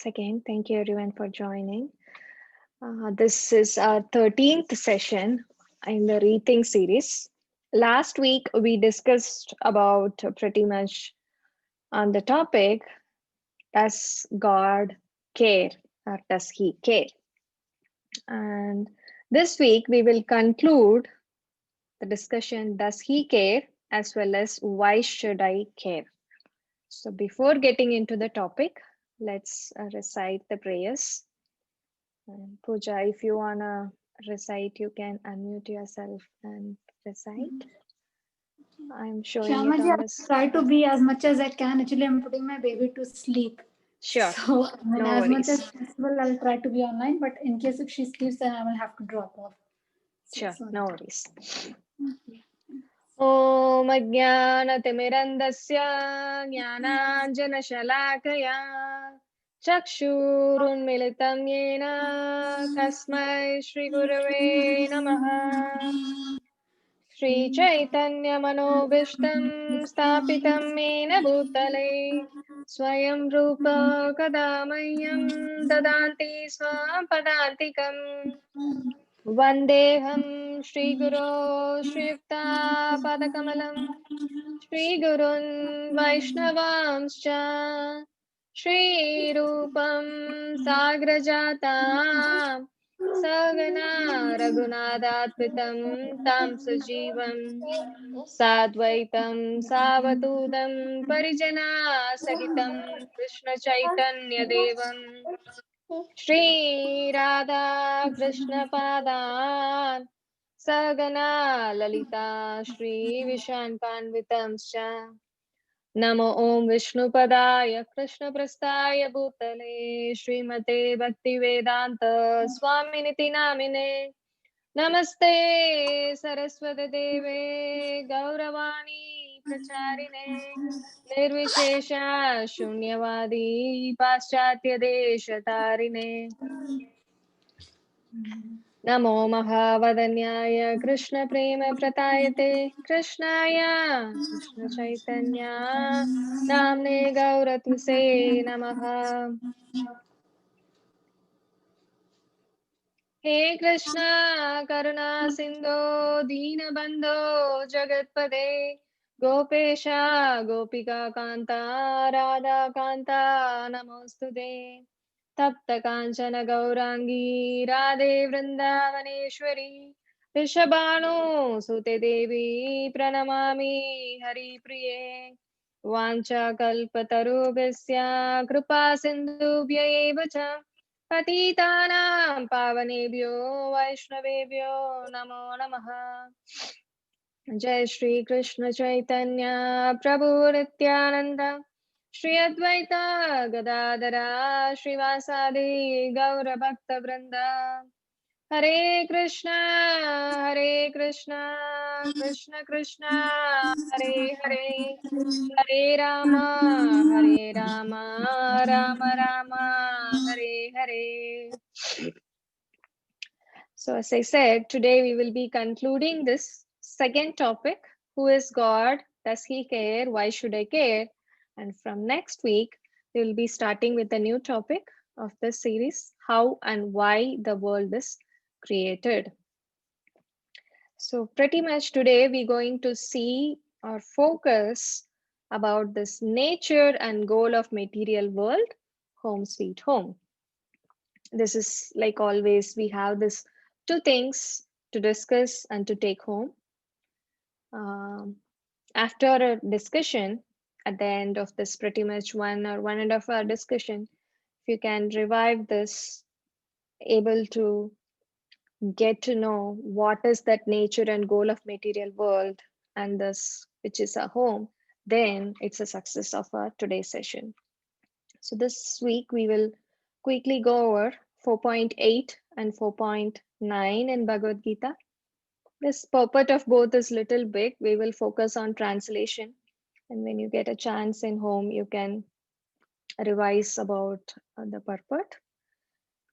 once again. Thank you everyone for joining. This is our 13th session in the Rethink series. Last week we discussed about pretty much on the topic, does God care or does he care? And this week we will conclude the discussion, does he care, as well as why should I care? So before getting into the topic, let's recite the prayers. And Pooja, if you wanna recite, you can unmute yourself and recite. I'm showing it Shyama ji, on I'll this. try to be as much as I can. Actually, I'm putting my baby to sleep. Sure, So, no as much as worries. possible, I'll try to be online. But in case if she sleeps, then I will have to drop off. So, Sure, sorry. no worries. ॐ अज्ञानतिमिरन्दस्य ज्ञानाञ्जनशलाकया चक्षुरुन्मिलितं येन तस्मै श्रीगुरवे नमः। श्रीचैतन्यमनोभीष्टं स्थापितं येन भूतले स्वयं रूप कदा मह्यं ददाति स्वं पदान्तिकम्। वन्देऽहं श्रीगुरो श्रीयुक्तापदकमलं श्रीगुरुन् वैष्णवांश्च श्रीरूपं साग्रजातां सगना रघुनाथात्मितं तं सजीवं साद्वैतं सावधूतं परिजनासहितं कृष्णचैतन्यदेवं श्रीराधा कृष्णपादान् सगना ललिता श्रीविशाखान्वितंश्च नमो ॐ विष्णुपदाय कृष्णप्रस्थाय भूतले श्रीमते भक्तिवेदान्त स्वामिनिति नामिने नमस्ते सरस्वती देवे गौरवाणी प्रचारिणे निर्विशेष शून्यवादी पाश्चात्य देशतारिणे नमो महावदन्याय कृष्ण प्रेम प्रतायते कृष्णाय कृष्ण चैतन्य नाम्ने गौरत्वसे नमः। हे कृष्ण करुणा सिंधो दीनबंधो जगत्पते गोपेश गोपिका कांता राधा कांता नमोस्तुते तप्त कांचन गौरांगी राधे वृंदावनेश्वरी ऋषभानु देवी प्रणमामि हरिप्रिये वाञ्छाकल्पतरुभ्यश्च कृपा सिन्धुभ्य एव च पतितानां पावनेभ्यो वैष्णवेभ्यो नमो नमः। जय श्री कृष्ण चैतन्य प्रभु नित्यानंद श्री अद्वैत गदाधरा श्रीवासादि गौर भक्त वृंद हरे Krishna Krishna Krishna Hare Hare Hare Ram Ram Ram Hare Hare. So, as I said, today we will be concluding this second topic, who is God? Does he care? Why should I care? And from next week, we will be starting with a new topic of this series, how and why the world is created. So, pretty much today we're going to see or focus about this nature and goal of material world, home sweet home. This is like always, we have this two things to discuss and to take home. Um, After a discussion, at the end of this pretty much 1 or 1.5 hour discussion, if you can revive this, able to get to know what is that nature and goal of material world and this which is our home, then it's a success of our today's session. So this week we will quickly go over 4.8 and 4.9 in Bhagavad Gita. This purport of both is little big. We will focus on translation. And when you get a chance in home, you can revise about the purport.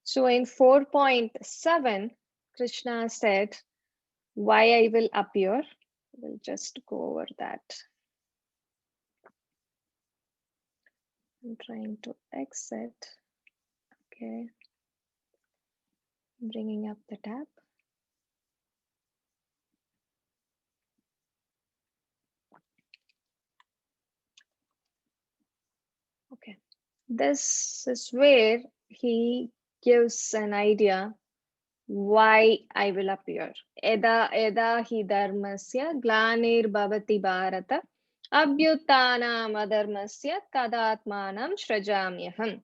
So in 4.7, Krishna said, why I will appear. We'll just go over that. I'm trying to exit. Okay. Bringing up the tab. Okay. This is where he gives an idea why I will appear. Eda eda hi dharmasya glanir bhavati bharata abhyutanam adharmasya tadatmanam shrajamyaham.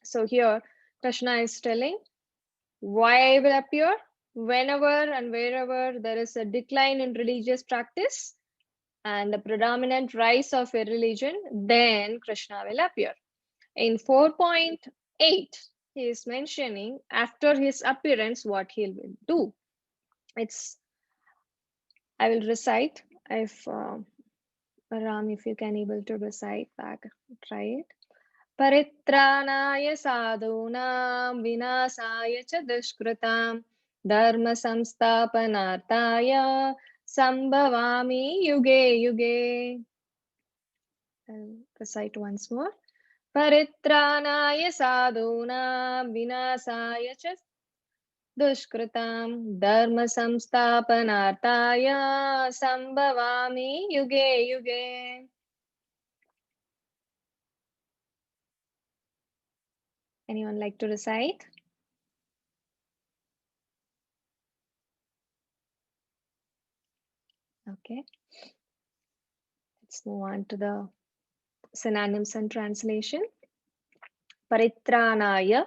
So here Krishna is telling why I will appear whenever and wherever there is a decline in religious practice and the predominant rise of a religion, then Krishna will appear. In 4.8, he is mentioning after his appearance what he will do. It's I will recite. If Ram, if you can able to recite back, try it. परित्राणाय साधूनां विनाशाय च दुष्कृतां धर्म संस्थापनार्थाय संभवामि युगे युगे. I'll recite once more. परित्राणाय साधूनां विनाशाय च दुष्कृतां धर्म संस्थापनार्थाय संभवामि युगे युगे. Anyone like to recite? Okay, let's move on to the synonyms and translation. Paritranaya,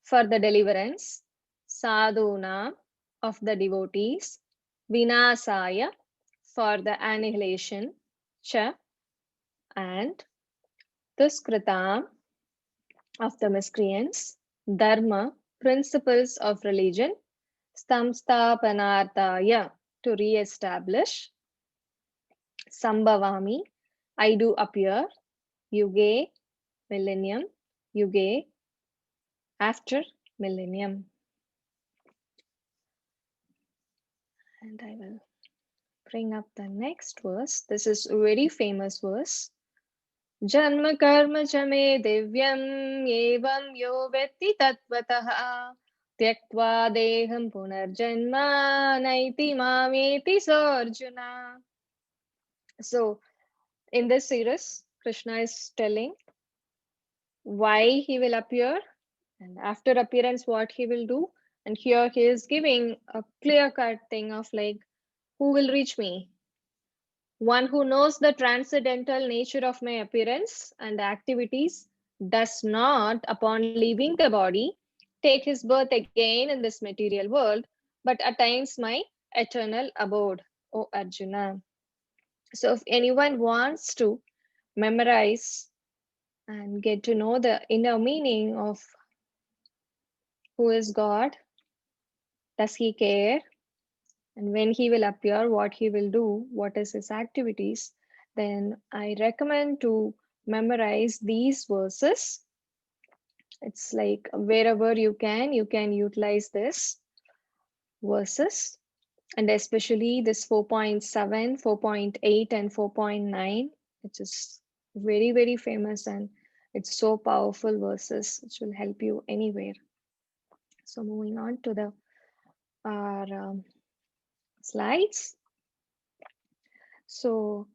for the deliverance. Sadhuna, of the devotees. Vinasaya, for the annihilation. Cha, and Duskritam, of the miscreants. Dharma, principles of religion. Stamstapanartaya, to re-establish. Sambhavami, I do appear. Yuge, millennium. Yuge, after millennium. And I will bring up the next verse. This is a very famous verse. Janma karma cha me divyam evam yo vetti tatvatah tyaktva deham punarjanma naiti mameti sarjuna. So in this series, Krishna is telling why he will appear and after appearance what he will do. And here he is giving a clear-cut thing of like, who will reach me? One who knows the transcendental nature of my appearance and activities does not, upon leaving the body, take his birth again in this material world, but attains my eternal abode, O Arjuna. So if anyone wants to memorize and get to know the inner meaning of who is God, does he care, and when he will appear, what he will do, what is his activities, then I recommend to memorize these verses. It's like wherever you can utilize this verses, and especially this 4.7, 4.8, and 4.9, which is very, very famous and it's so powerful verses which will help you anywhere. So moving on to the our slides. So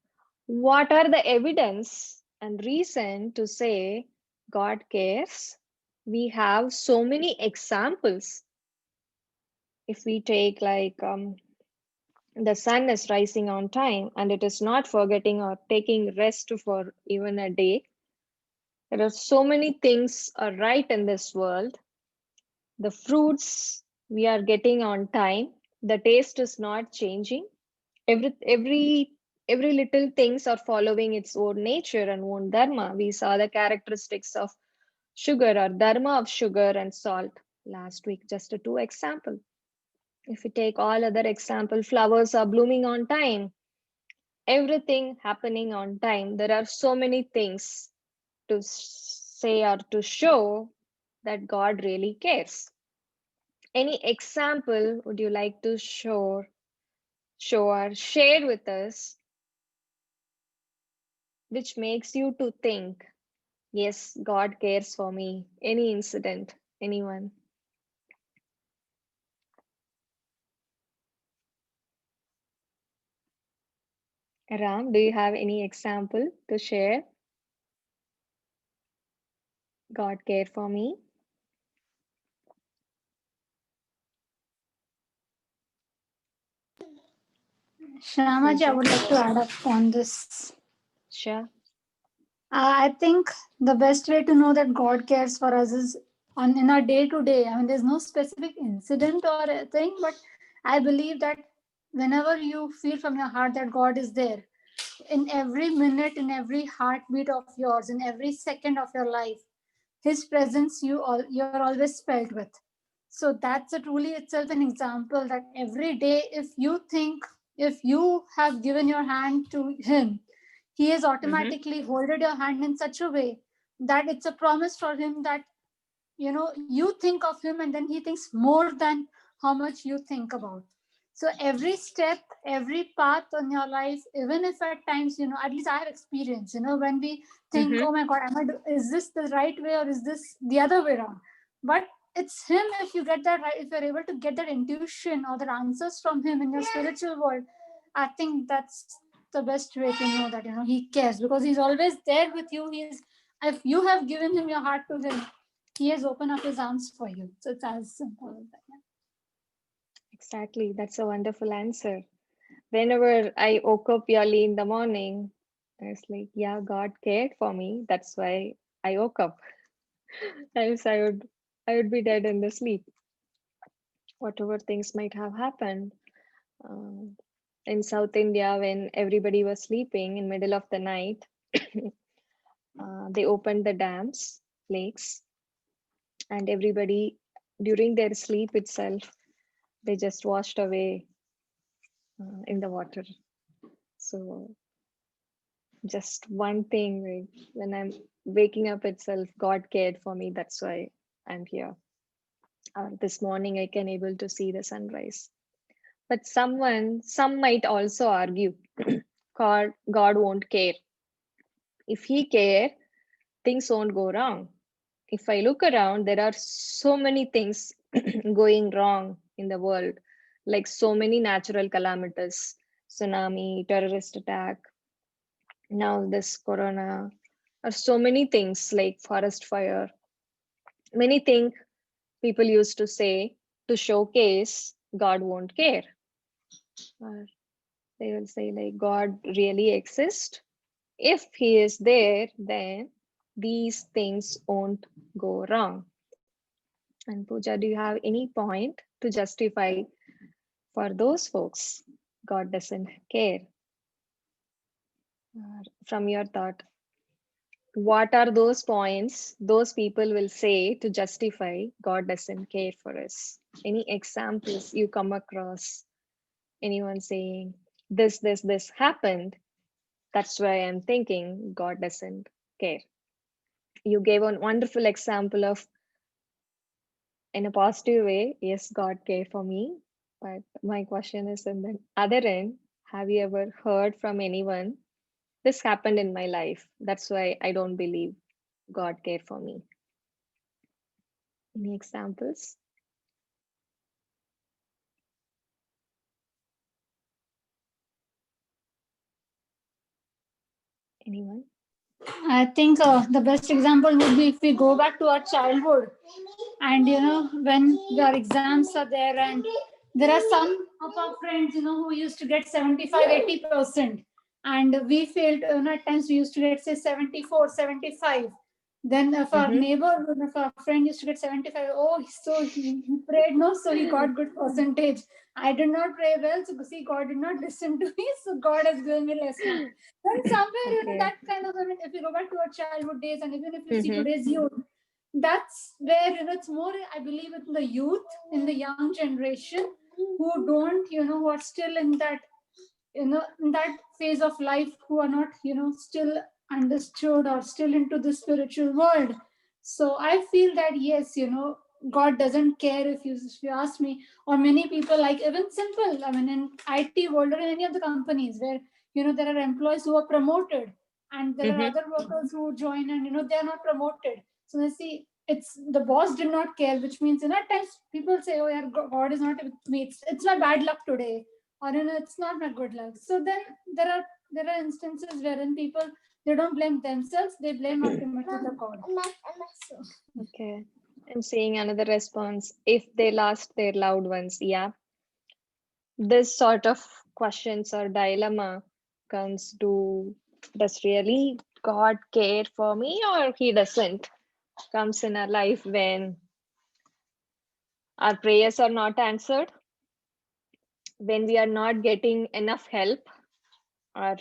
what are the evidence and reason to say God cares? We have so many examples. If we take like the sun is rising on time and it is not forgetting or taking rest for even a day. There are so many things are right in this world. The fruits we are getting on time. The taste is not changing. Every little things are following its own nature and own dharma. We saw the characteristics of sugar or dharma of sugar and salt last week, just a two example. If we take all other example, flowers are blooming on time, everything happening on time. There are so many things to say or to show that God really cares. Any example would you like to show or share with us which makes you to think, yes, God cares for me? Any incident? Anyone? Ram, do you have any example to share? God care for me. Shyamaji, I Pooja? would like to add up on this. Sure. I think the best way to know that God cares for us is on in our day to day. I mean, there's no specific incident or a thing, but I believe that whenever you feel from your heart that God is there, in every minute, in every heartbeat of yours, in every second of your life, His presence you're always felt with. So that's a truly itself an example that every day, if you have given your hand to Him, He has Mm-hmm. automatically holded your hand in such a way that it's a promise for Him that you think of Him and then He thinks more than how much you think about. So every step, every path on your life, even if at times, at least I have experience, when we think, Mm-hmm. oh my God, is this the right way or is this the other way around? But it's Him. If you get that right, if you're able to get that intuition or the answers from Him in your spiritual world, I think that's the best way to know that He cares, because He's always there with you. If you have given Him your heart to Him, He has opened up His arms for you. So it's as simple as that. Exactly. That's a wonderful answer. Whenever I woke up early in the morning, I was like, yeah, God cared for me. That's why I woke up. Else I would be dead in the sleep. Whatever things might have happened. Uh, in South India, when everybody was sleeping in middle of the night, they opened the dams, lakes, and everybody during their sleep itself, they just washed away in the water. So just one thing, like when I'm waking up itself, God cared for me. That's why I'm here. This morning I can able to see the sunrise. But some might also argue, God won't care. If He care, things won't go wrong. If I look around, there are so many things going wrong in the world, like so many natural calamities, tsunami, terrorist attack, now this corona, or so many things like forest fire. Many things people used to say to showcase God won't care. Or they will say like God really exists. If He is there, then these things won't go wrong. And Pooja, do you have any point to justify for those folks God doesn't care? From your thought, what are those points those people will say to justify God doesn't care for us? Any examples you come across? Anyone saying this happened? That's why I'm thinking God doesn't care. You gave a wonderful example of in a positive way, yes, God care for me. But my question is in the other end, have you ever heard from anyone? This happened in my life. That's why I don't believe God care for me. Any examples? Anyone? I think the best example would be if we go back to our childhood, and when your exams are there, and there are some of our friends who used to get 75, 80%, and we failed. At times we used to get say 74, 75. Then if our Mm-hmm. neighbor, if our friend used to get 75, oh, so he prayed no, so he got good percentage. I did not pray well, so see, God did not listen to me, so God has given me less marks. Then somewhere, Okay. that kind of, I mean, if you go back to our childhood days, and even if you see Mm-hmm. today's youth, that's where it's more, I believe, in the youth, in the young generation, who don't, who are still in that, in that phase of life, who are not, still understood or still into the spiritual world. So I feel that yes, God doesn't care. If you ask me, or many people, like even simple, I mean, in IT world or in any of the companies where there are employees who are promoted, and there are Mm-hmm. other workers who join, and they are not promoted. So they see, it's the boss did not care, which means at times people say, oh yeah, God is not with me, it's my bad luck today, or it's not my good luck. So then there are instances wherein people, they don't blame themselves, they blame ultimately the God. So, Okay. I'm seeing another response. If they lost their loved ones, yeah. This sort of questions or dilemma comes to, does really God care for me or he doesn't? Comes in our life when our prayers are not answered, when we are not getting enough help, or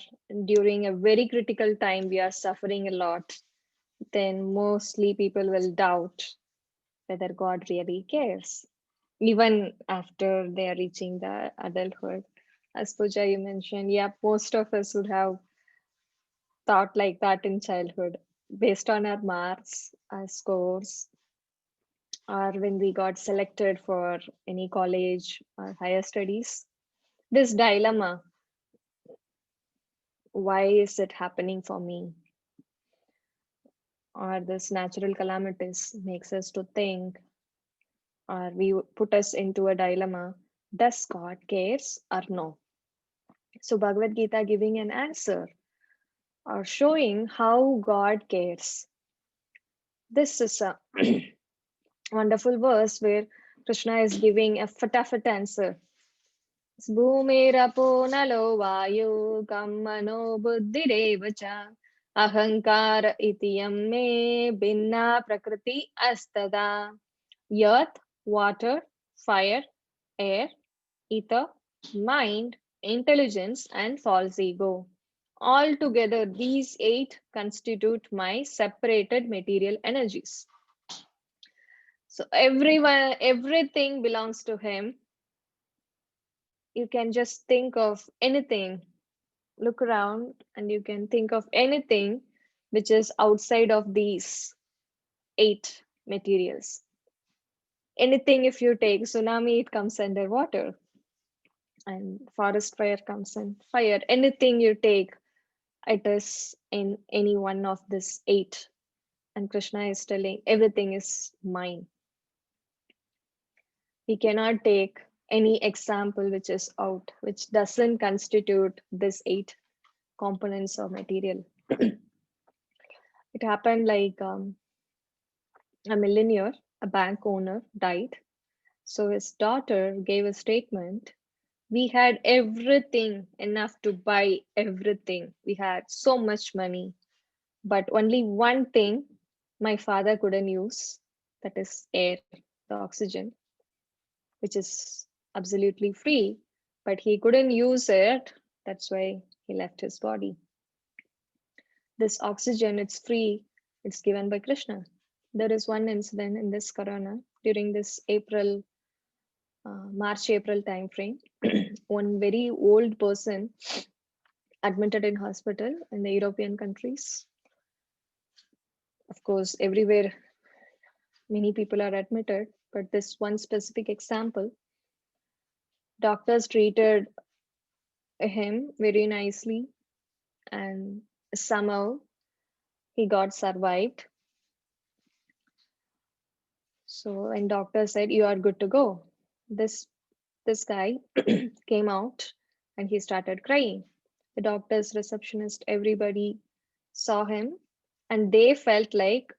during a very critical time we are suffering a lot, then mostly people will doubt whether God really cares, even after they are reaching the adulthood. As Pooja, you mentioned, yeah, most of us would have thought like that in childhood, based on our marks, our scores, or when we got selected for any college or higher studies. This dilemma, why is it happening for me? Or this natural calamities makes us to think, or we put us into a dilemma, does God cares or no? So Bhagavad Gita giving an answer or showing how God cares. This is a wonderful verse where Krishna is giving a fatafat answer. Bhumirapo nalo vayu kammano buddhirevacha ahankara itiyam me binna prakriti astada. Earth, water, fire, air, ether, mind, intelligence, and false ego. Altogether, these eight constitute my separated material energies. So everyone, everything belongs to him. You can just think of anything, look around, and you can think of anything which is outside of these eight materials. Anything, if you take tsunami, it comes under water, and forest fire comes in fire. Anything you take, it is in any one of these eight. And Krishna is telling everything is mine. We cannot take any example which is out, which doesn't constitute this eight components of material. It happened like a millionaire, a bank owner, died. So his daughter gave a statement. We had everything enough to buy everything. We had so much money, but only one thing my father couldn't use, that is air, the oxygen, which is absolutely free, but he couldn't use it. That's why he left his body. This oxygen, it's free, it's given by Krishna. There is one incident in this corona during this March, April time frame. One very old person admitted in hospital in the European countries. Of course, everywhere many people are admitted, but this one specific example, doctors treated him very nicely, and somehow he got survived. So when doctor said you are good to go, this guy came out and he started crying. The doctors, receptionist, everybody saw him, and they felt like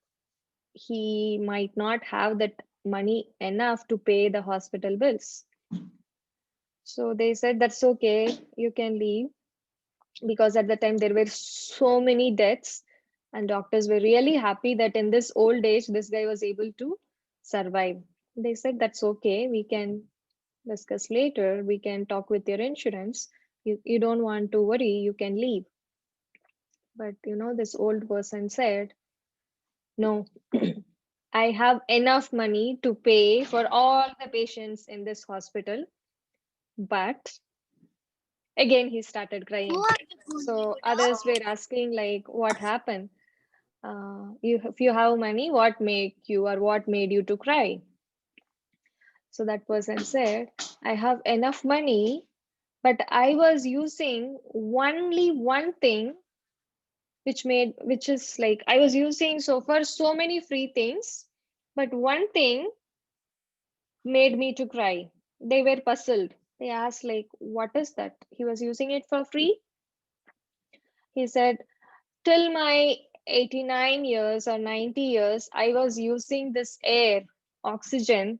he might not have that money enough to pay the hospital bills. So they said, that's okay, you can leave, because at the time there were so many deaths, and doctors were really happy that in this old age this guy was able to survive. They said, that's okay, we can discuss later, we can talk with your insurance. You don't want to worry, you can leave. But this old person said, no, I have enough money to pay for all the patients in this hospital. But again, he started crying. So others were asking, like, what happened? If you have money, what make you, or what made you to cry? So that person said, I have enough money, but I was using only one thing, which is like, I was using so far so many free things, But one thing made me to cry. They were puzzled. They asked, like, what is that? He was using it for free? He said, till my 89 years or 90 years, I was using this air, oxygen,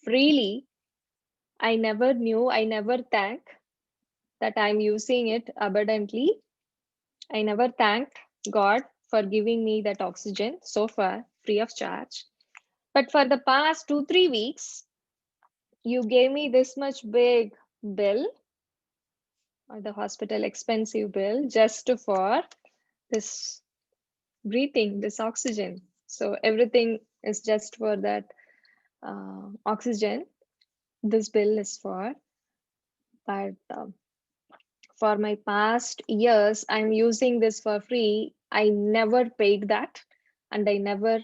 freely. I never knew, I never thanked that I'm using it abundantly. I never thanked God for giving me that oxygen so far, free of charge. But for the past 2, 3 weeks, you gave me this much big bill or the hospital expensive bill just for this breathing, this oxygen. So everything is just for that oxygen. This bill is for. But for my past years, I'm using this for free. I never paid that, and I never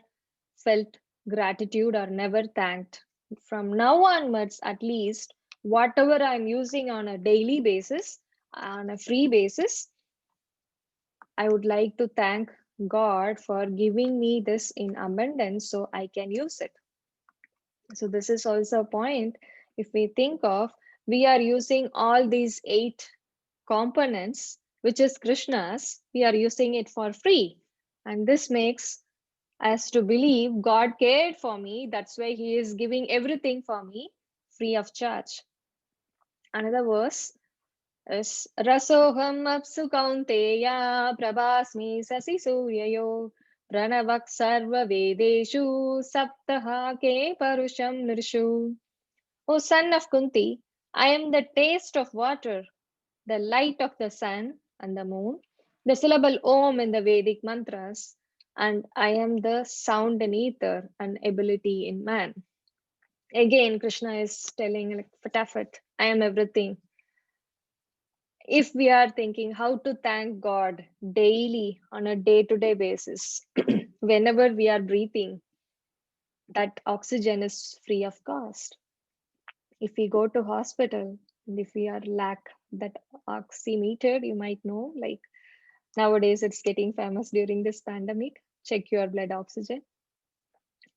felt gratitude or never thanked. From now onwards, at least, whatever I'm using on a daily basis, on a free basis, I would like to thank God for giving me this in abundance so I can use it. So, this is also a point. If we think of, we are using all these 8 components, which is Krishna's, we are using it for free. And this makes us to believe God cared for me. That's why He is giving everything for me free of charge. Another verse is Rasoham apsu kaunteya prabhasmi sasi suryayo pranavak sarva vedeshu saptaha ke parusham nirshu. O son of Kunti, I am the taste of water, the light of the sun and the moon, the syllable Om in the Vedic mantras, and I am the sound in ether and ability in man. Again, Krishna is telling, like, fatafat, I am everything. If we are thinking how to thank God daily on a day to day basis, whenever we are breathing, that oxygen is free of cost. If we go to hospital and if we are lack that oximeter, you might know, like nowadays it's getting famous during this pandemic, check your blood oxygen.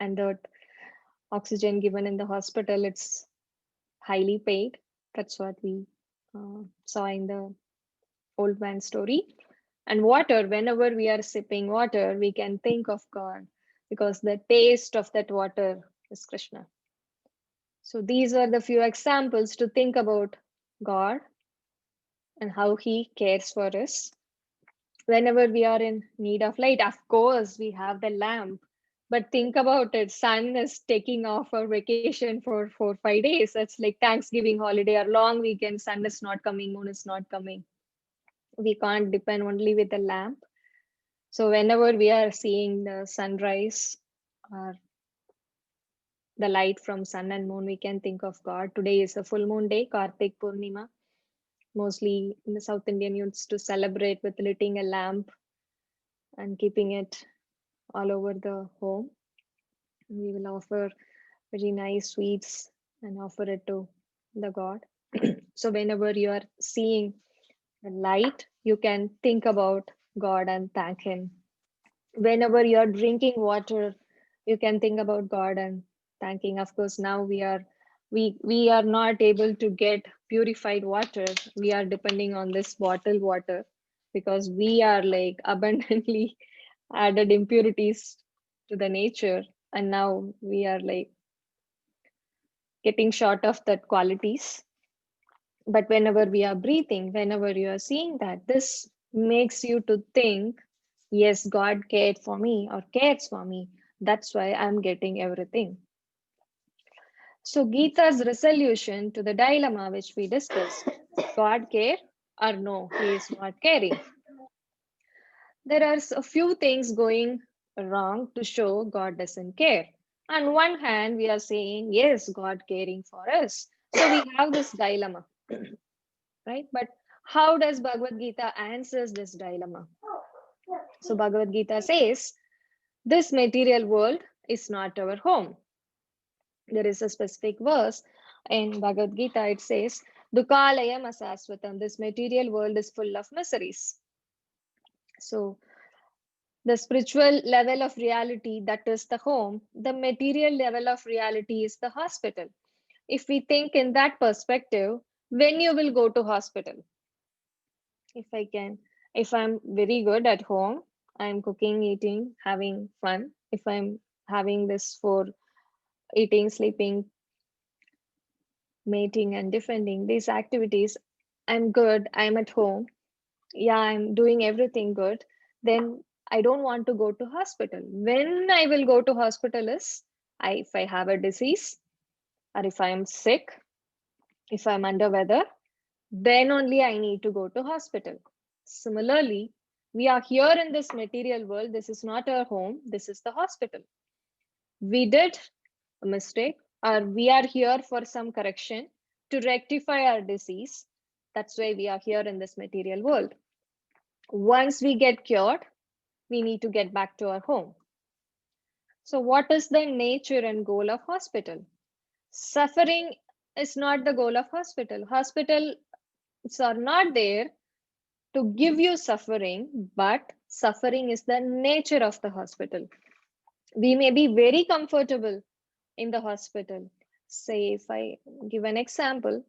And the oxygen given in the hospital, it's highly paid. That's what we saw in the old man story. And water, whenever we are sipping water, we can think of God because the taste of that water is Krishna. So these are the few examples to think about God and how He cares for us. Whenever we are in need of light, of course, we have the lamp. But think about it, sun is taking off for vacation for 4, 5 days. It's like Thanksgiving holiday or long weekend, sun is not coming, moon is not coming. We can't depend only with the lamp. So whenever we are seeing the sunrise or the light from sun and moon, we can think of God. Today is a full moon day, Kartik Purnima. Mostly in the South Indian used to celebrate with lighting a lamp and keeping it all over the home. We will offer very nice sweets and offer it to the God. So whenever you are seeing the light, you can think about God and thank Him. Whenever you are drinking water, you can think about God and thanking. Of course, now we are not able to get purified water. We are depending on this bottled water because we are like abundantly added impurities to the nature, and now we are like getting short of that qualities. But whenever we are breathing, whenever you are seeing that, this makes you to think, yes, God cared for me or cares for me. That's why I'm getting everything. So Gita's resolution to the dilemma which we discussed, God care or no, he is not caring. There are a few things going wrong to show God doesn't care. On one hand, we are saying, yes, God caring for us. So we have this dilemma, right? But how does Bhagavad Gita answers this dilemma? So Bhagavad Gita says, this material world is not our home. There is a specific verse in Bhagavad Gita, it says, Dukalayam asaswatam, this material world is full of miseries. So The spiritual level of reality, that is the home. The material level of reality is the hospital. If we think in that perspective, when you will go to hospital? If I can, if I'm very good at home, I'm cooking, eating, having fun. If I'm having this for eating, sleeping, mating, and defending these activities, I'm good, I'm at home, yeah, I'm doing everything good, then I don't want to go to hospital. When I will go to hospital is if I have a disease, or if I'm sick, if I'm under weather, then only I need to go to hospital. Similarly, we are here in this material world. This is not our home. This is the hospital. We did a mistake, or we are here for some correction to rectify our disease. That's why we are here in this material world. Once we get cured, we need to get back to our home. So what is the nature and goal of hospital? Suffering is not the goal of hospital. Hospitals are not there to give you suffering, but suffering is the nature of the hospital. We may be very comfortable in the hospital. Say, if I give an example,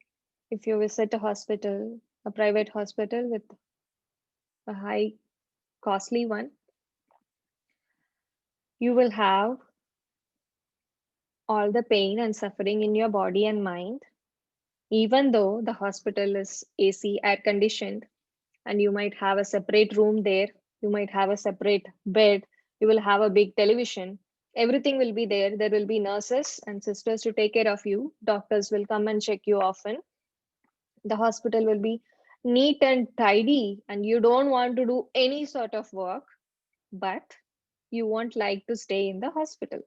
if you visit a hospital, a private hospital with a high costly one, you will have all the pain and suffering in your body and mind, even though the hospital is AC, air conditioned, and you might have a separate room there, you might have a separate bed, you will have a big television, everything will be there. There will be nurses and sisters to take care of you, doctors will come and check you often, the hospital will be neat and tidy, and you don't want to do any sort of work, but you won't like to stay in the hospital.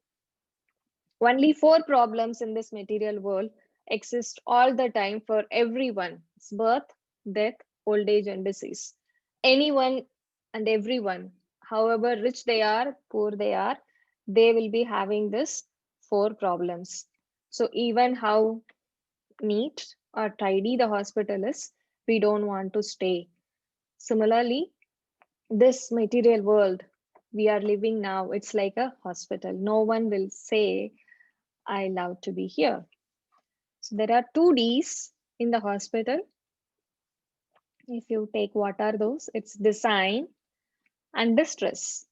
Only four problems in this material world exist all the time for everyone. It's birth, death, old age, and disease. Anyone and everyone, however rich they are, poor they will be having this four problems. So even how neat or tidy the hospital is, we don't want to stay. Similarly, this material world we are living now, it's like a hospital. No one will say, I love to be here. So there are two D's in the hospital. If you take what are those? It's design and distress.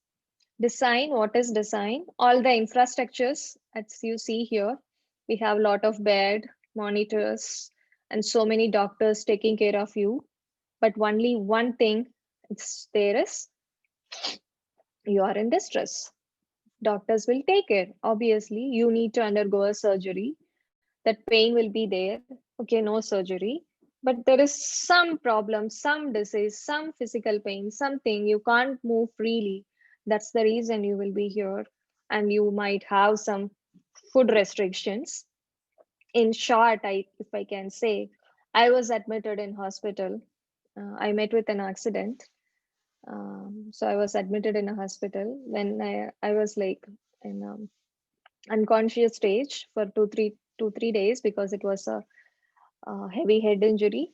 Design, what is design? All the infrastructures, as you see here, we have a lot of bed, monitors, and so many doctors taking care of you. But only one thing it's there is you are in distress. Doctors will take care. Obviously, you need to undergo a surgery. That pain will be there. Okay, no surgery. But there is some problem, some disease, some physical pain, something you can't move freely. That's the reason you will be here. And you might have some food restrictions. In short, if I can say, I was admitted in hospital. I met with an accident. So I was admitted in a hospital when I was like in unconscious stage for 2 3 days because it was a heavy head injury.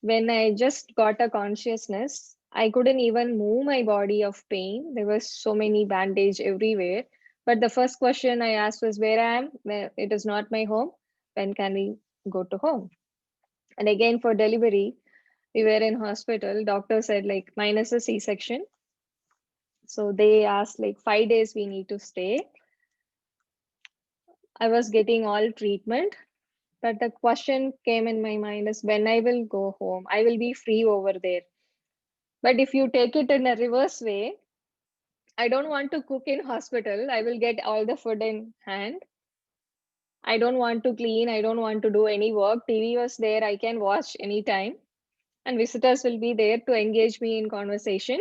When I just got a consciousness, I couldn't even move my body of pain. There was so many bandage everywhere. But the first question I asked was where I am. Where it is not my home. When can we go to home? And again for delivery, we were in hospital. Doctor said like minus a C-section. So they asked like 5 days we need to stay. I was getting all treatment. But the question came in my mind is when I will go home, I will be free over there. But if you take it in a reverse way, I don't want to cook in hospital. I will get all the food in hand. I don't want to clean. I don't want to do any work. TV was there. I can watch anytime. And visitors will be there to engage me in conversation.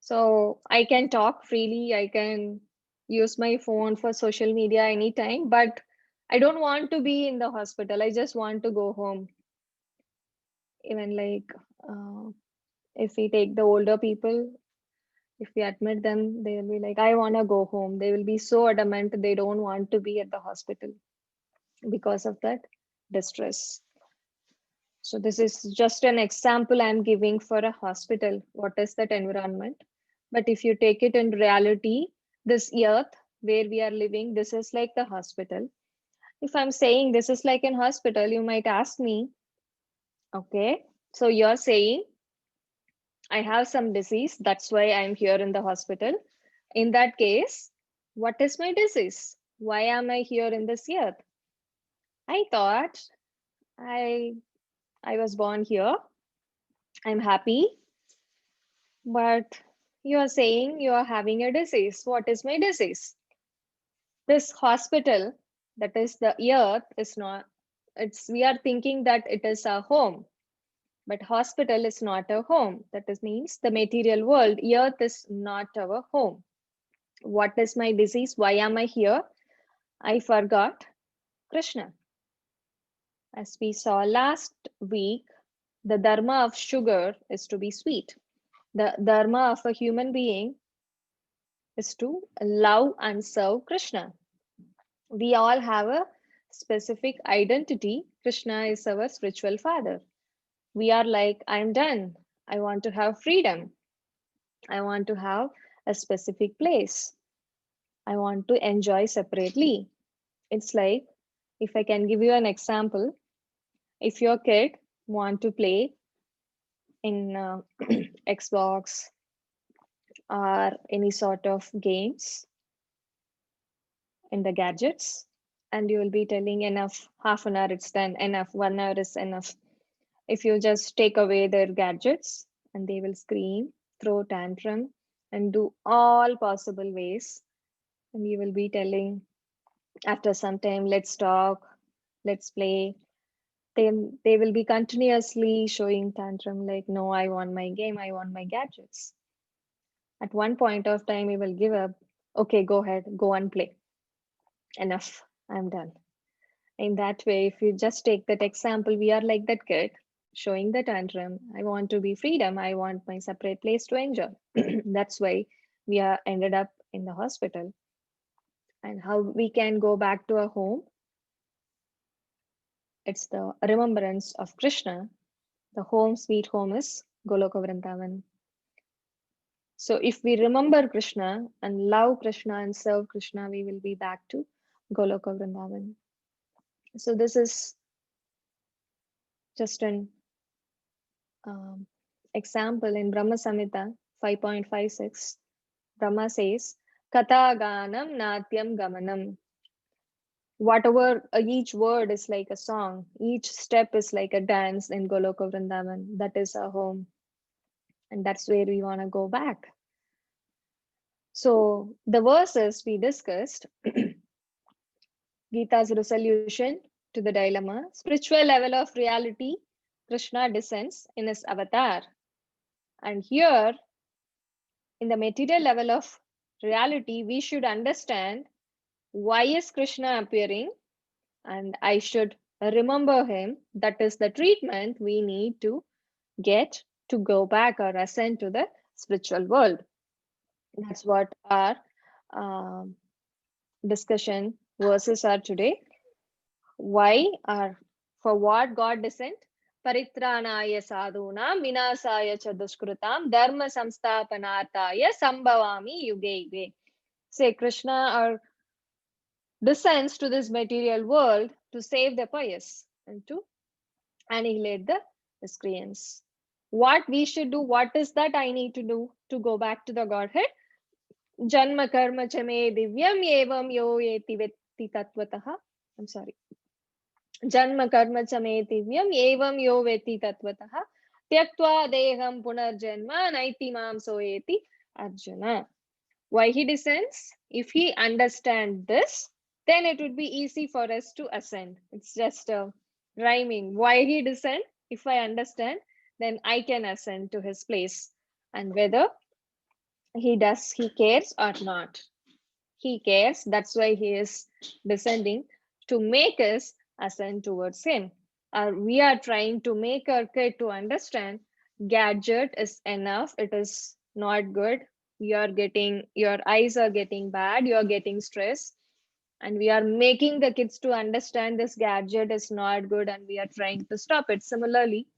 So I can talk freely. I can use my phone for social media anytime. But I don't want to be in the hospital. I just want to go home. Even like if we take the older people, if we admit them, they'll be like, I want to go home. They will be so adamant they don't want to be at the hospital because of that distress. So this is just an example I'm giving for a hospital. What is that environment? But if you take it in reality, this earth where we are living, this is like the hospital. If I'm saying this is like an hospital, you might ask me, okay, so you're saying I have some disease, that's why I'm here in the hospital. In that case, what is my disease? Why am I here in this earth? I thought I I was born here. I'm happy, but you are saying you are having a disease. What is my disease? This hospital, that is the earth, is not, it's, we are thinking that it is a home, but hospital is not a home. That is, means the material world, earth is not our home. What is my disease? Why am I here? I forgot Krishna. As we saw last week, the dharma of sugar is to be sweet. The dharma of a human being is to love and serve Krishna. We all have a specific identity. Krishna is our spiritual father. We are like, I'm done. I want to have freedom. I want to have a specific place. I want to enjoy separately. It's like, if I can give you an example, if your kid want to play in Xbox or any sort of games in the gadgets, and you will be telling enough, half an hour it's done, enough, 1 hour is enough. If you just take away their gadgets, and they will scream, throw tantrum, and do all possible ways, and you will be telling after some time, let's talk, let's play. They will be continuously showing tantrum like, no, I want my game, I want my gadgets. At one point of time, you will give up. Okay, go ahead, go and play. Enough, I'm done. In that way, if you just take that example, we are like that kid showing the tantrum. I want to be freedom. I want my separate place to enjoy. That's why we are ended up in the hospital. And how we can go back to a home? It's the remembrance of Krishna. The home, sweet home is Goloka Vrindavan. So if we remember Krishna and love Krishna and serve Krishna, we will be back to Goloka Vrindavan. So this is just an example in Brahma Samhita 5.56. Brahma says, Katha Ganam Natyam Gamanam. Whatever, each word is like a song, each step is like a dance in Goloka Vrindavan. That is our home. And that's where we want to go back. So the verses we discussed, Gita's resolution to the dilemma, spiritual level of reality, Krishna descends in his avatar. And here, in the material level of reality, we should understand why is Krishna appearing, and I should remember him. That is the treatment we need to get to go back or ascend to the spiritual world. That's what our um, discussion verses are today. Why or for what God descent? Paritranaya sadhunam vinasaya cha dushkrutam dharma samsthapanarthaya sambhavami yuge yuge. Say Krishna or descends to this material world to save the pious and to annihilate the miscreants. What we should do, what is that I need to do to go back to the Godhead? Janma karma chame divyam evam yo yeti vetti tattvataha. I'm sorry. Janma karma chame divyam evam yo vetti tattvataha. Tyaktva deham punarjanma naiti mam soyeti Arjuna. Why he descends? If he understands this, then it would be easy for us to ascend. It's just rhyming. Why he descend? If I understand, then I can ascend to his place. And whether he cares or not. He cares. That's why he is descending to make us ascend towards him. We are trying to make our kid to understand gadget is enough. It is not good. Your eyes are getting bad. You are getting stressed. And we are making the kids to understand this gadget is not good and we are trying to stop it. Similarly,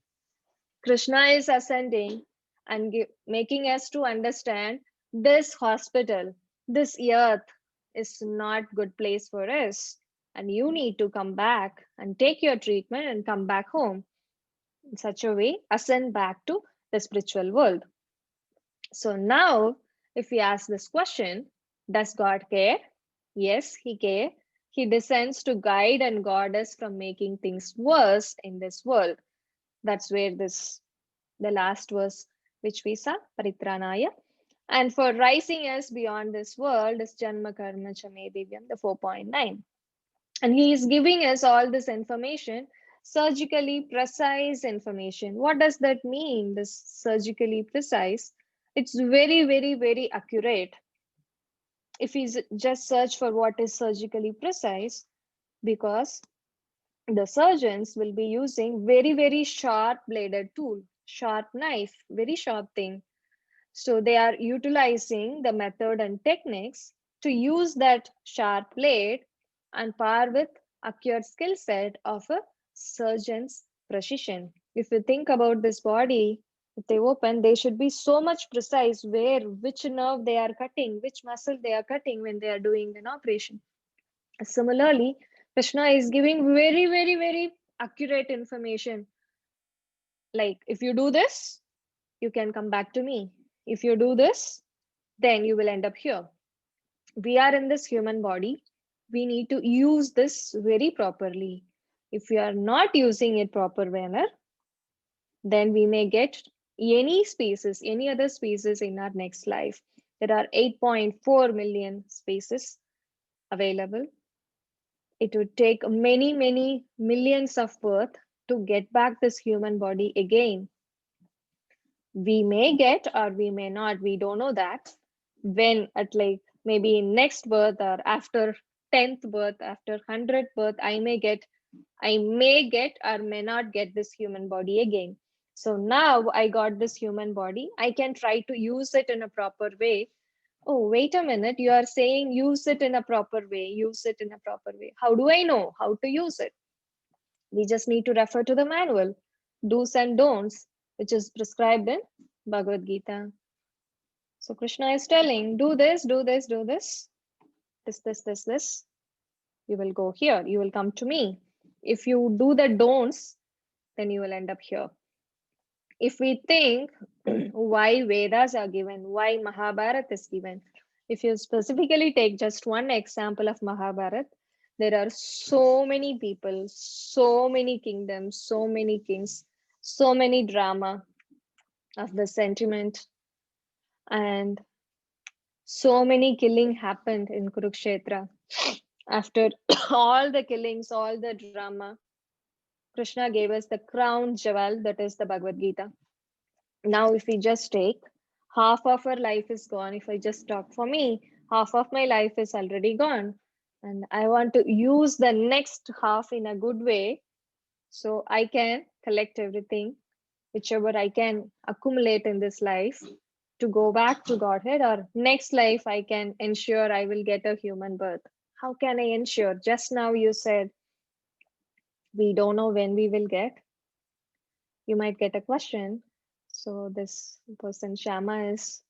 Krishna is ascending and making us to understand this hospital, this earth is not good place for us, and you need to come back and take your treatment and come back home. In such a way, ascend back to the spiritual world. So now, if we ask this question, does God care? Yes, He cares. He descends to guide and guard us from making things worse in this world. That's where the last verse which we saw, Paritranaya. And for rising us beyond this world is Janma Karma Chame Divyam, the 4.9. And he is giving us all this information, surgically precise information. What does that mean, this surgically precise? It's very, very, very accurate. If we just search for what is surgically precise, because the surgeons will be using very, very sharp bladed tool, sharp knife, very sharp thing. So they are utilizing the method and techniques to use that sharp blade and par with accurate skill set of a surgeon's precision. If you think about this body, if they open, they should be so much precise where, which nerve they are cutting, which muscle they are cutting when they are doing an operation. Similarly, Krishna is giving very, very, very accurate information. Like, if you do this, you can come back to me. If you do this, then you will end up here. We are in this human body. We need to use this very properly. If we are not using it proper manner, then we may get any spaces, any other spaces in our next life. There are 8.4 million spaces available. It would take many, many millions of birth to get back this human body again. We may get or we may not, we don't know that. When at like maybe in next birth or after 10th birth, after 100th birth, I may get or may not get this human body again. So now I got this human body, I can try to use it in a proper way. Oh, wait a minute, you are saying use it in a proper way, use it in a proper way. How do I know how to use it? We just need to refer to the manual, do's and don'ts, which is prescribed in Bhagavad Gita. So Krishna is telling, do this, do this, do this, this. You will go here, you will come to me. If you do the don'ts, then you will end up here. If we think why Vedas are given, why Mahabharata is given, if you specifically take just one example of Mahabharata, there are so many people, so many kingdoms, so many kings, so many drama of the sentiment, and so many killing happened in Kurukshetra. After all the killings, all the drama, Krishna gave us the crown jewel, that is the Bhagavad Gita. Now, if we just take half of our life is gone, if I just talk for me, half of my life is already gone. And I want to use the next half in a good way. So I can collect everything, whichever I can accumulate in this life to go back to Godhead, or next life I can ensure I will get a human birth. How can I ensure? Just now you said we don't know when we will get. You might get a question. So this person Shama is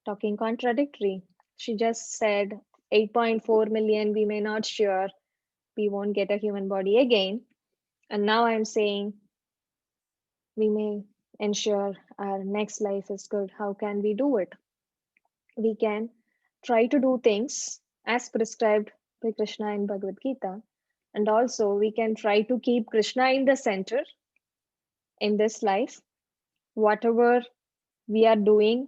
talking contradictory. She just said 8.4 million, we may not sure we won't get a human body again. And now I'm saying we may ensure our next life is good. How can we do it? We can try to do things as prescribed by Krishna in Bhagavad Gita. And also we can try to keep Krishna in the center in this life. Whatever we are doing,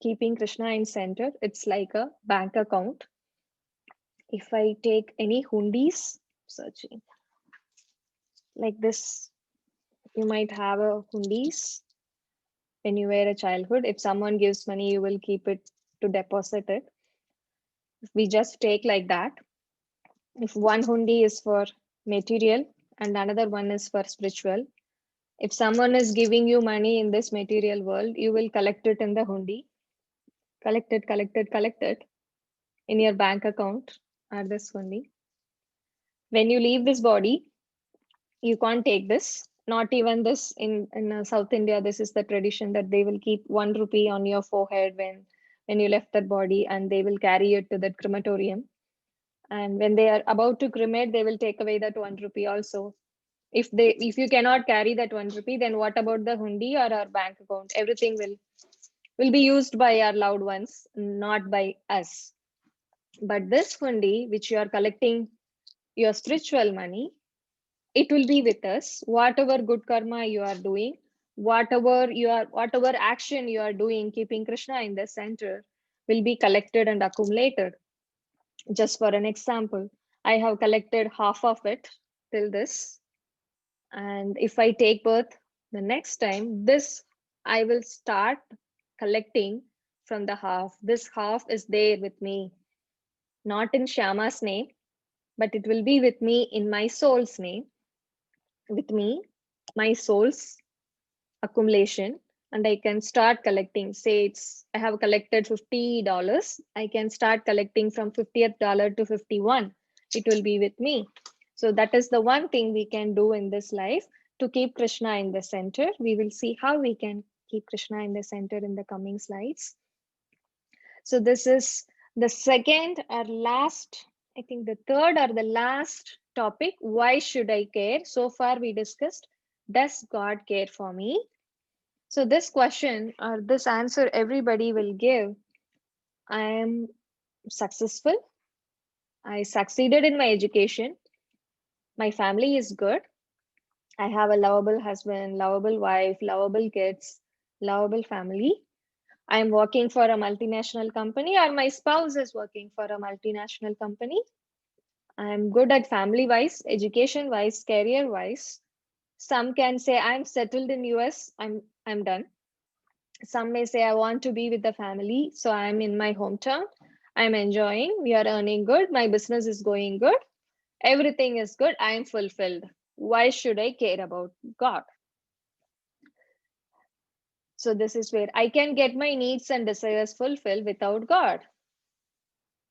keeping Krishna in center, it's like a bank account. If I take any hundis, searching like this, you might have a hundis when you were a childhood. If someone gives money, you will keep it to deposit it. If we just take like that, if one hundi is for material and another one is for spiritual, if someone is giving you money in this material world, you will collect it in the hundi, collect it in your bank account or this hundi. When you leave this body, you can't take this, not even this in South India. This is the tradition that they will keep 1 rupee on your forehead when you left that body, and they will carry it to that crematorium. And when they are about to cremate, they will take away that 1 rupee also. If you cannot carry that 1 rupee, then what about the hundi or our bank account? Everything will be used by our loved ones, not by us. But this hundi, which you are collecting your spiritual money, it will be with us. Whatever good karma you are doing, whatever action you are doing, keeping Krishna in the center, will be collected and accumulated. Just for an example, I have collected half of it till this, and if I take birth the next time, this I will start collecting from the half. This half is there with me, not in Shyama's name, but it will be with me in my soul's name, with me, my soul's accumulation, and I can start collecting. Say I have collected $50. I can start collecting from $50th to 51. It will be with me. So that is the one thing we can do in this life to keep Krishna in the center. We will see how we can keep Krishna in the center in the coming slides. So this is the second or last, I think the third or the last topic. Why should I care? So far we discussed, does God care for me? So this question or this answer everybody will give. I am successful. I succeeded in my education. My family is good. I have a lovable husband, lovable wife, lovable kids, lovable family. I am working for a multinational company, or my spouse is working for a multinational company. I am good at family wise, education wise, career wise. Some can say I'm settled in US. I'm done. Some may say I want to be with the family, so I'm in my hometown. I'm enjoying. We are earning good. My business is going good. Everything is good. I am fulfilled. Why should I care about God? So this is where I can get my needs and desires fulfilled without God.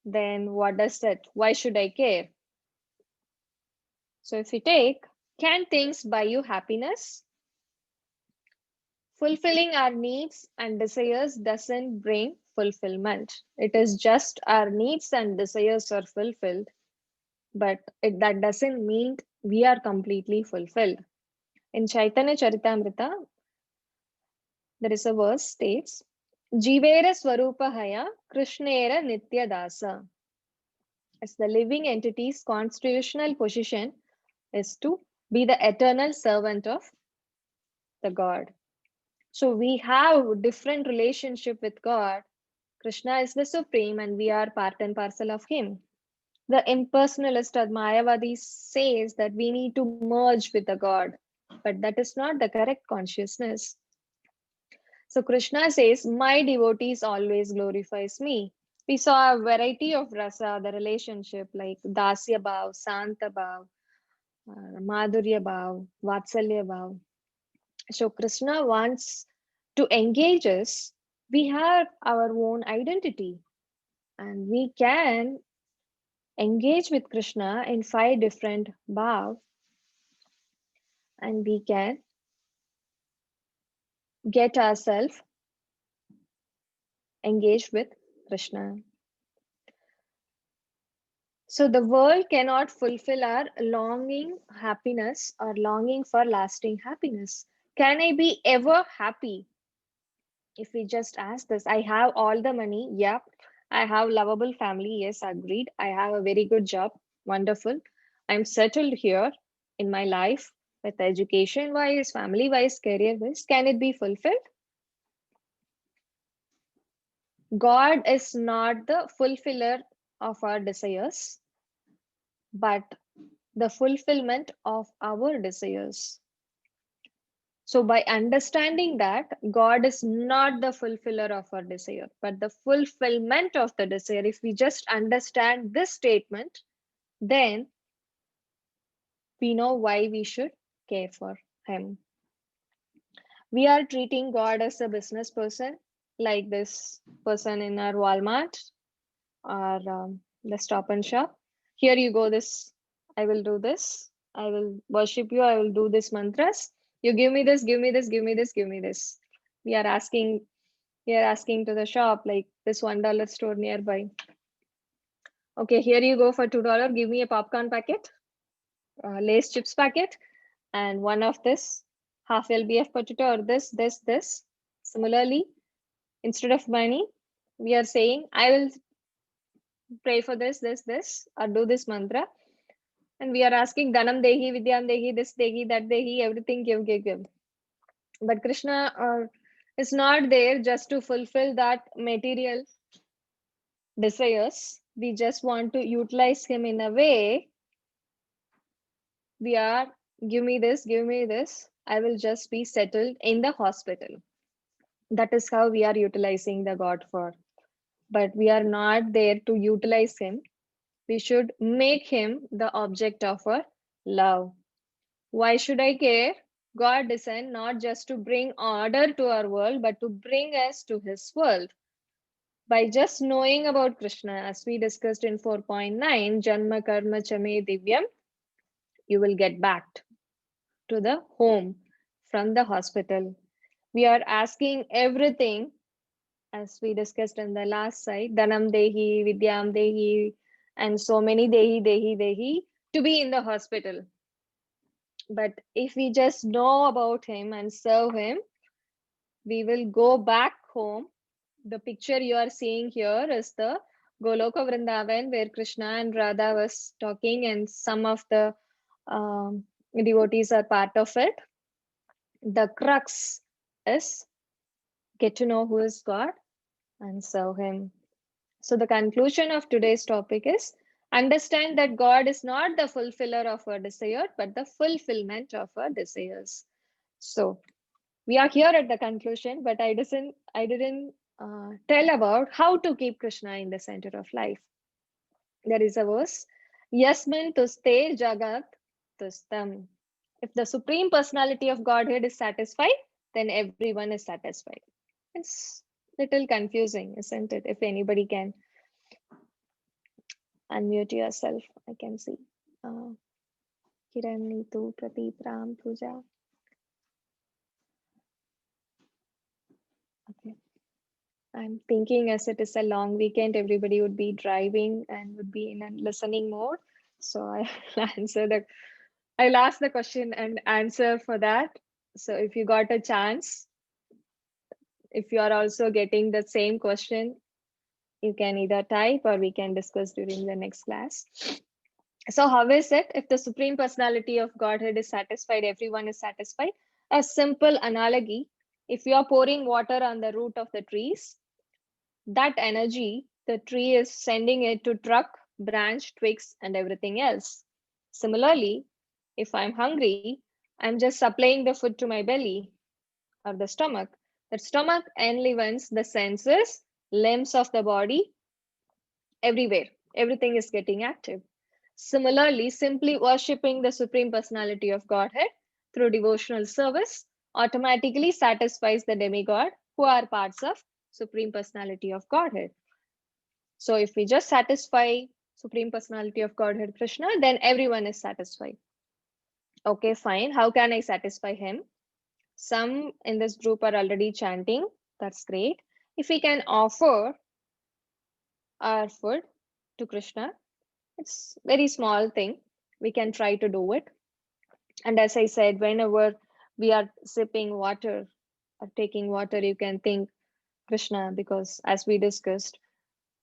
Then what does that? Why should I care? So if you take, can things buy you happiness? Fulfilling our needs and desires doesn't bring fulfillment. It is just our needs and desires are fulfilled, but that doesn't mean we are completely fulfilled. In Chaitanya Charitamrita, there is a verse states, Jivera Swarupahaya Krishnera Nitya Dasa. As the living entity's constitutional position is to be the eternal servant of the God. So we have different relationship with God. Krishna is the supreme and we are part and parcel of him. The impersonalist or Mayavadi says that we need to merge with the God, but that is not the correct consciousness. So Krishna says, my devotees always glorifies me. We saw a variety of rasa, the relationship like Dasya Bhav, Santa Bhav, Madhurya Bhav, Vatsalya Bhav. So Krishna wants to engage us. We have our own identity and we can engage with Krishna in 5 different bhav, and we can get ourselves engaged with Krishna. So the world cannot fulfill our longing happiness or longing for lasting happiness. Can I be ever happy? If we just ask this, I have all the money. Yep. I have lovable family. Yes, agreed. I have a very good job. Wonderful. I'm settled here in my life with education wise, family wise, career wise. Can it be fulfilled? God is not the fulfiller of our desires, but the fulfillment of our desires. So by understanding that God is not the fulfiller of our desire, but the fulfillment of the desire, if we just understand this statement, then we know why we should care for him. We are treating God as a business person, like this person in our Walmart or the Stop and Shop. Here you go, this, I will do this. I will worship you. I will do this mantras. You give me this, give me this, give me this, give me this. We are asking We are asking to the shop, like this $1 store nearby. Okay, here you go for $2. Give me a popcorn packet, Lay's chips packet, and one of this half LBF potato or this. Similarly, instead of money, we are saying, I will pray for this, or do this mantra. And we are asking Dhanam Dehi, Vidyam Dehi, this Dehi, that Dehi, everything give. But Krishna is not there just to fulfill that material desires. We just want to utilize him in a way. We are, give me this. I will just be settled in the hospital. That is how we are utilizing the God for. But we are not there to utilize him. We should make him the object of our love. Why should I care? God descended not just to bring order to our world, but to bring us to his world. By just knowing about Krishna, as we discussed in 4.9, Janma Karma Chame Divyam, you will get back to the home from the hospital. We are asking everything, as we discussed in the last side, Dhanam Dehi, Vidyam Dehi, and so many Dehi, to be in the hospital. But if we just know about him and serve him, we will go back home. The picture you are seeing here is the Goloka Vrindavan, where Krishna and Radha was talking, and some of the devotees are part of it. The crux is get to know who is God and serve him. So the conclusion of today's topic is understand that God is not the fulfiller of our desire, but the fulfillment of our desires. So we are here at the conclusion, but I didn't tell about how to keep Krishna in the center of life. There is a verse, Yasmin tuste jagat tustam. If the Supreme Personality of Godhead is satisfied, then everyone is satisfied. It's little confusing, isn't it? If anybody can unmute yourself, I can see. Kiran, Neetu, Pradeep, Ram, Pooja. Okay. I'm thinking as it is a long weekend, everybody would be driving and would be in a listening mode. So I'll ask the question and answer for that. So if you got a chance, if you are also getting the same question, you can either type or we can discuss during the next class. So how is it? If the Supreme Personality of Godhead is satisfied, everyone is satisfied. A simple analogy, if you are pouring water on the root of the trees, that energy, the tree is sending it to truck, branch, twigs, and everything else. Similarly, if I'm hungry, I'm just supplying the food to my belly or the stomach. The stomach enlivens the senses, limbs of the body, everywhere. Everything is getting active. Similarly, simply worshipping the Supreme Personality of Godhead through devotional service automatically satisfies the demigod who are parts of Supreme Personality of Godhead. So if we just satisfy Supreme Personality of Godhead Krishna, then everyone is satisfied. Okay, fine. How can I satisfy him? Some in this group are already chanting. That's great. If we can offer our food to Krishna, it's very small thing. We can try to do it. And as I said, whenever we are sipping water or taking water, you can think Krishna, because as we discussed,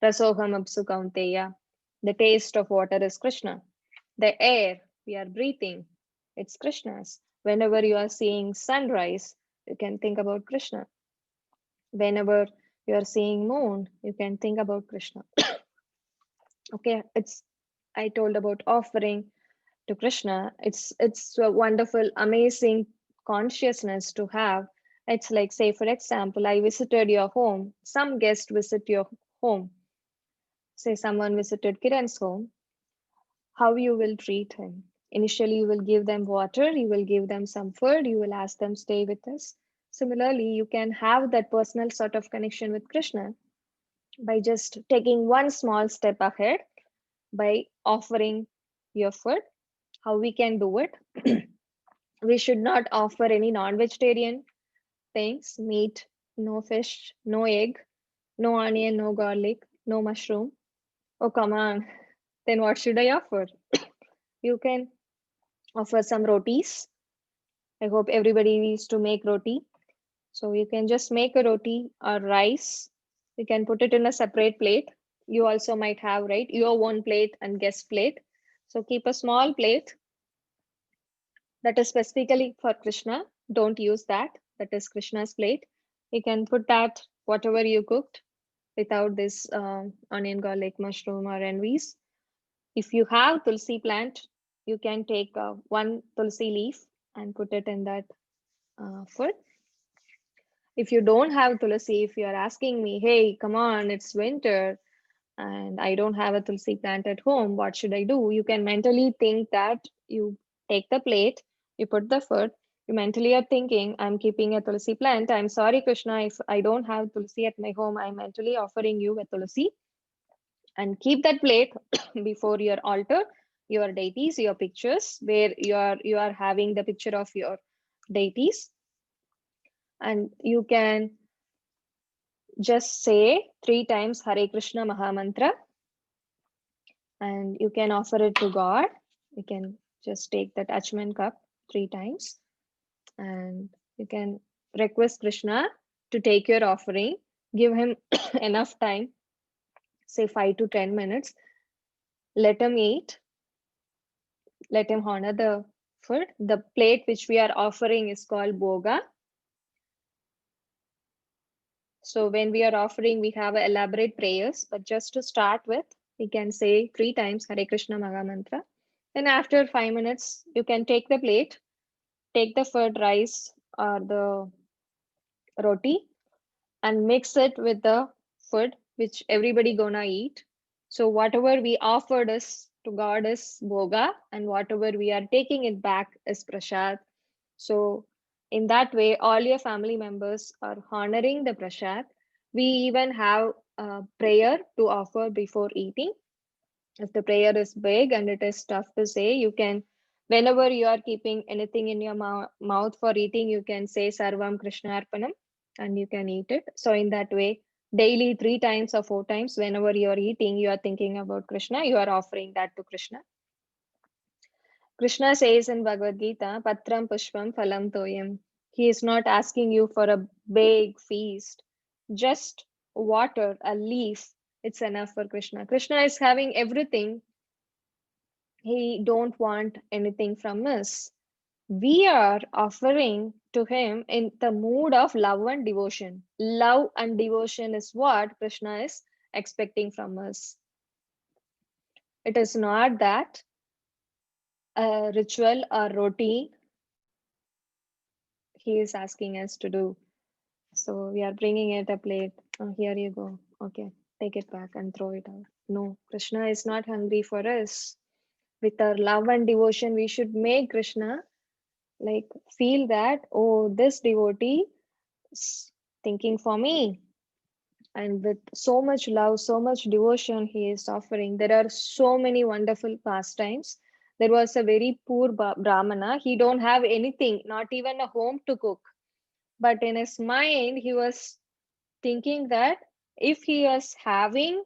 Rasoham Apsu Kaunteya, the taste of water is Krishna. The air we are breathing, it's Krishna's. Whenever you are seeing sunrise, you can think about Krishna. Whenever you are seeing moon, you can think about Krishna. Okay, I told about offering to Krishna. It's a wonderful, amazing consciousness to have. It's like, say, for example, I visited your home. Some guest visit your home. Say someone visited Kiran's home. How you will treat him? Initially, you will give them water. You will give them some food. You will ask them stay with us. Similarly, you can have that personal sort of connection with Krishna by just taking one small step ahead by offering your food. How we can do it? We should not offer any non-vegetarian things, meat, no fish, no egg, no onion, no garlic, no mushroom. Oh, come on. Then what should I offer? You can offer some rotis. I hope everybody needs to make roti. So you can just make a roti or rice. You can put it in a separate plate. You also might have, right, your own plate and guest plate. So keep a small plate that is specifically for Krishna. Don't use that. That is Krishna's plate. You can put that whatever you cooked without this onion, garlic, mushroom, or envies. If you have tulsi plant, you can take one tulsi leaf and put it in that food. If you don't have tulsi, if you are asking me, hey, come on, it's winter and I don't have a tulsi plant at home, what should I do? You can mentally think that you take the plate, you put the food, you mentally are thinking, I'm keeping a tulsi plant. I'm sorry, Krishna, if I don't have tulsi at my home, I'm mentally offering you a tulsi, and keep that plate before your altar, your deities, your pictures, where you are having the picture of your deities, and you can just say 3 times Hare Krishna Mahamantra, and you can offer it to God. You can just take that Achman cup 3 times, and you can request Krishna to take your offering. Give him enough time, say 5 to 10 minutes. Let him eat. Let him honor the food. The plate which we are offering is called boga. So when we are offering, we have elaborate prayers, but just to start with, we can say 3 times Hare Krishna Mahamantra. Then after 5 minutes, you can take the plate, take the food, rice or the roti, and mix it with the food which everybody gonna eat. So whatever we offered is to God is boga, and whatever we are taking it back is prasad. So in that way, all your family members are honoring the prasad. We even have a prayer to offer before eating. If the prayer is big and it is tough to say, you can, whenever you are keeping anything in your mouth for eating, you can say Sarvam Krishna Arpanam and you can eat it. So in that way, daily 3 times or 4 times, whenever you are eating, you are thinking about Krishna, you are offering that to Krishna. Krishna says in Bhagavad Gita, Patram Pushpam Phalam Toyam. He is not asking you for a big feast, just water, a leaf. It's enough for Krishna. Krishna is having everything. He don't want anything from us. We are offering to him in the mood of love and devotion. Love and devotion is what Krishna is expecting from us. It is not that a ritual or routine he is asking us to do. So we are bringing it a plate. Oh, here you go. Okay, take it back and throw it out. No, Krishna is not hungry for us. With our love and devotion, we should make Krishna like feel that, oh, this devotee is thinking for me. And with so much love, so much devotion he is offering. There are so many wonderful pastimes. There was a very poor Brahmana. He don't have anything, not even a home to cook. But in his mind, he was thinking that if he is having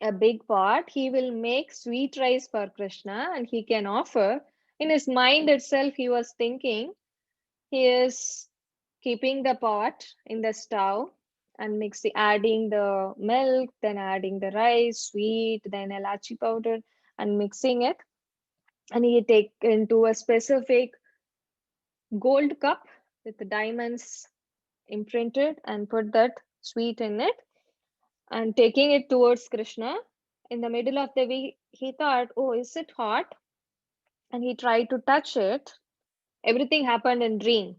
a big pot, he will make sweet rice for Krishna and he can offer. In his mind itself, he was thinking he is keeping the pot in the stove and mixing, adding the milk, then adding the rice, sweet, then elachi powder, and mixing it. And he take into a specific gold cup with the diamonds imprinted and put that sweet in it and taking it towards Krishna. In the middle of the way, he thought, oh, is it hot? And he tried to touch it. Everything happened in dream.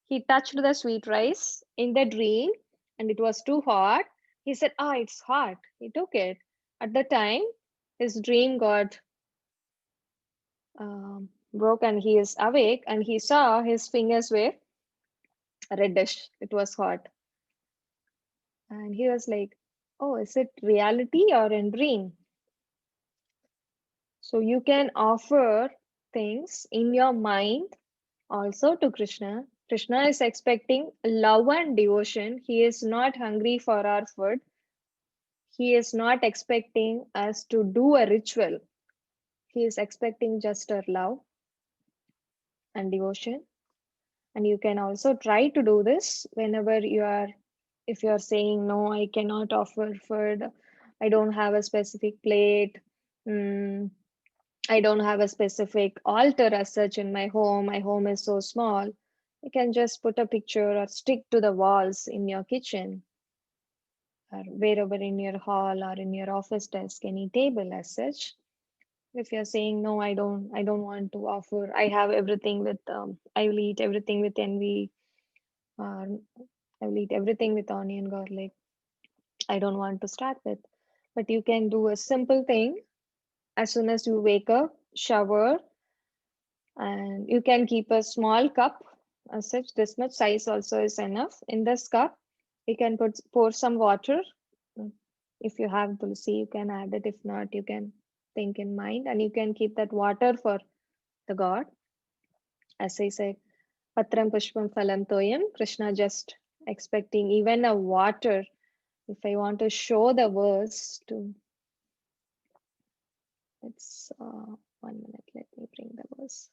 He touched the sweet rice in the dream and it was too hot. He said, ah, it's hot. He took it. At the time, his dream got broke and he is awake and he saw his fingers were reddish. It was hot. And he was like, oh, is it reality or in dream? So you can offer things in your mind also to Krishna. Krishna is expecting love and devotion. He is not hungry for our food. He is not expecting us to do a ritual. He is expecting just our love and devotion. And you can also try to do this whenever you are, if you are saying, no, I cannot offer food. I don't have a specific plate. Mm, I don't have a specific altar as such in my home. My home is so small. You can just put a picture or stick to the walls in your kitchen or wherever in your hall or in your office desk, any table as such. If you're saying no, I don't want to offer. I have everything with I will eat everything with envy. Or I will eat everything with onion garlic. I don't want to start with. But you can do a simple thing as soon as you wake up, shower, and you can keep a small cup as such. This much size also is enough. In this cup, you can pour some water. If you have tulsi, you can add it. If not, you can think in mind, and you can keep that water for the god. As I said, Patram Pushpam Phalam Toyam. Krishna just expecting even a water. If I want to show the verse to, it's 1 minute, let me bring the verse.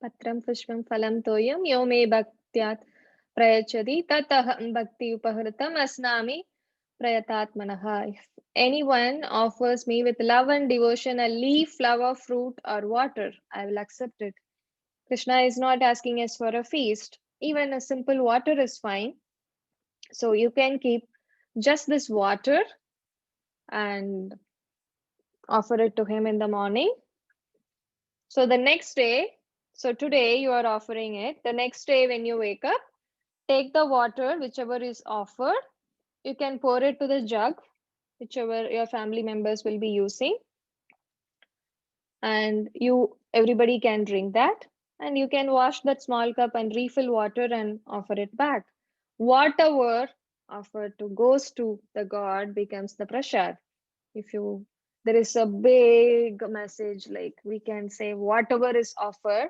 Patram Pushpam Phalam Toyam Yo me bhaktyat prayachadi tataham bhakti upahritam asnami prayatatmanaha. If anyone offers me with love and devotion a leaf, flower, fruit, or water, I will accept it. Krishna is not asking us for a feast. Even a simple water is fine. So you can keep just this water and offer it to him in the morning. So the next day, so today you are offering it. The next day when you wake up, take the water, whichever is offered. You can pour it to the jug, whichever your family members will be using. And everybody can drink that. And you can wash that small cup and refill water and offer it back. Whatever offered to goes to the god becomes the prasad. If you There is a big message, like we can say whatever is offered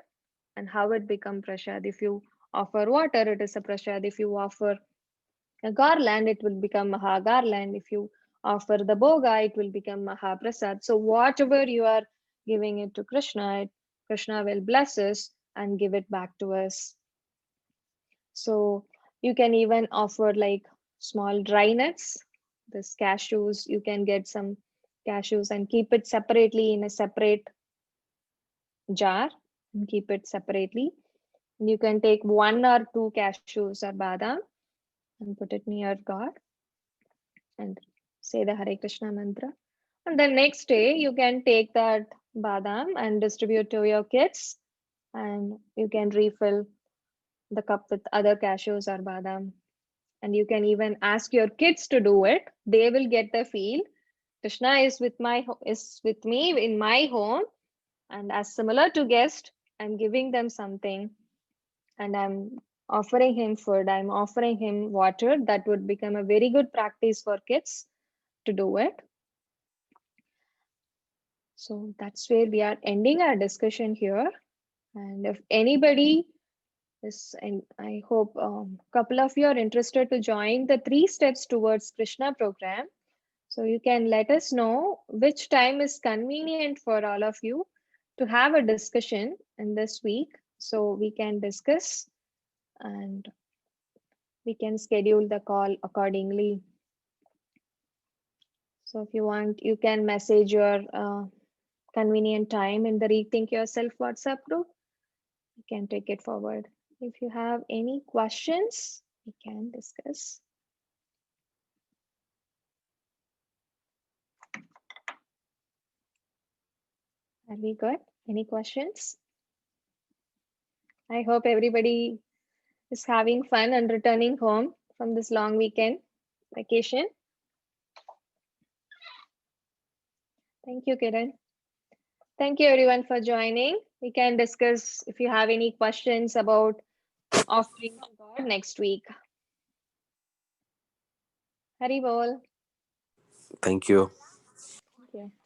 and how it become prasad. If you offer water, it is a prasad. If you offer a garland, it will become maha garland. If you offer the boga, it will become maha prasad. So whatever you are giving it to Krishna, Krishna will bless us and give it back to us. So you can even offer like small dry nuts, this cashews. You can get some cashews and keep it separately in a separate jar and keep it separately. And you can take 1 or 2 cashews or badam and put it near God and say the Hare Krishna mantra. And the next day, you can take that badam and distribute to your kids, and you can refill the cup with other cashews or badam. And you can even ask your kids to do it. They will get the feel. Krishna is with me in my home, and as similar to guest, I'm giving them something, and I'm offering him food. I'm offering him water. That would become a very good practice for kids to do it. So that's where we are ending our discussion here. And if anybody is, and I hope a couple of you are interested to join the 3 steps towards Krishna program. So you can let us know which time is convenient for all of you to have a discussion in this week. So we can discuss and we can schedule the call accordingly. So if you want, you can message your convenient time in the Rethink Yourself WhatsApp group. You can take it forward. If you have any questions, we can discuss. Are we good? Any questions? I hope everybody is having fun and returning home from this long weekend vacation. Thank you, Kiran. Thank you everyone for joining. We can discuss if you have any questions about offering to God next week. Hari Bol. Thank you. Thank you.